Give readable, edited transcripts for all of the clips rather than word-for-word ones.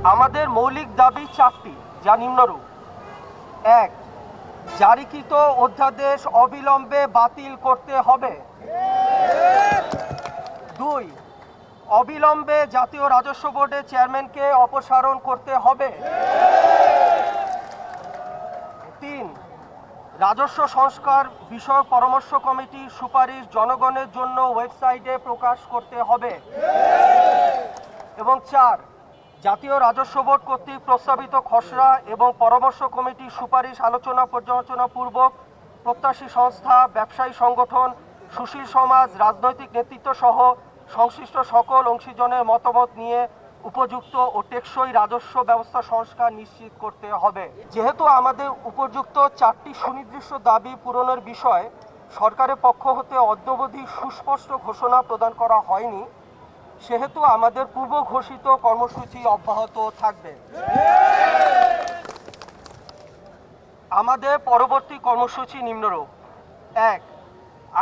আমাদের মৌলিক দাবি চারটি, যা নিম্নরূপ: এক, জারিকৃত অধ্যাদেশ অবিলম্বে বাতিল করতে হবে। দুই, অবিলম্বে জাতীয় রাজস্ব বোর্ডের চেয়ারম্যানকে অপসারণ করতে হবে। তিন, রাজস্ব সংস্কার বিষয়ক পরামর্শ কমিটির সুপারিশ জনগণের জন্য ওয়েবসাইটে প্রকাশ করতে হবে। এবং চার, জাতীয় রাজস্ব বোর্ড কর্তৃক প্রস্তাবিত খসড়া এবং পরামর্শ কমিটির সুপারিশ আলোচনা পর্যালোচনা পূর্বক প্রত্যাশী সংস্থা, ব্যবসায়ী সংগঠন, সুশীল সমাজ, রাজনৈতিক নেতৃত্ব সহ সংশ্লিষ্ট সকল অংশীজনের মতামত নিয়ে উপযুক্ত ও টেকসই রাজস্ব ব্যবস্থা সংস্কার নিশ্চিত করতে হবে। যেহেতু আমাদের উপযুক্ত চারটি সুনির্দিষ্ট দাবি পূরণের বিষয়ে সরকারের পক্ষ হতে অদ্যাবধি সুস্পষ্ট ঘোষণা প্রদান করা হয়নি, সেহেতু আমাদের পূর্ব ঘোষিত কর্মসূচি অব্যাহত থাকবে। আমাদের পরবর্তী কর্মসূচি নিম্নরূপ: এক,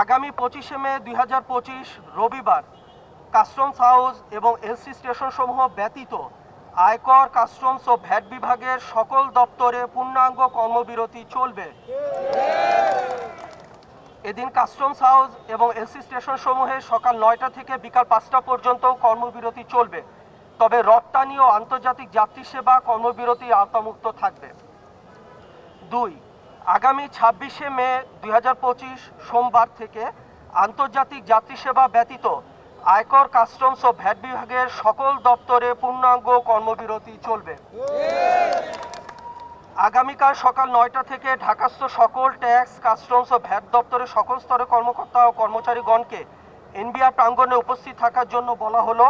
আগামী 25শে মে 2025 রবিবার কাস্টমস হাউস এবং এলসি স্টেশনসমূহ ব্যতীত আয়কর, কাস্টমস ও ভ্যাট বিভাগের সকল দপ্তরে পূর্ণাঙ্গ কর্মবিরতি চলবে। এদিন কাস্টমস হাউস এবং এলসি স্টেশনসমূহে সকাল 9টা থেকে বিকাল 5টা পর্যন্ত কর্মবিরতি চলবে, তবে রপ্তানি ও আন্তর্জাতিক যাত্রী সেবা কর্মবিরতির আওতামুক্ত থাকবে। দুই, আগামী 26শে মে 2025 সোমবার থেকে আন্তর্জাতিক যাত্রী সেবা ব্যতীত আয়কর, কাস্টমস ও ভ্যাট বিভাগের সকল দপ্তরে পূর্ণাঙ্গ কর্মবিরতি চলবে। আগামীকাল সকাল 9টা থেকে ঢাকাস্থ সকল ট্যাক্স, কাস্টমস ও ভ্যাট দপ্তরের সকল স্তরের কর্মকর্তা ও কর্মচারীগণকে এনবিআর প্রাঙ্গণে উপস্থিত থাকার জন্য বলা হলো।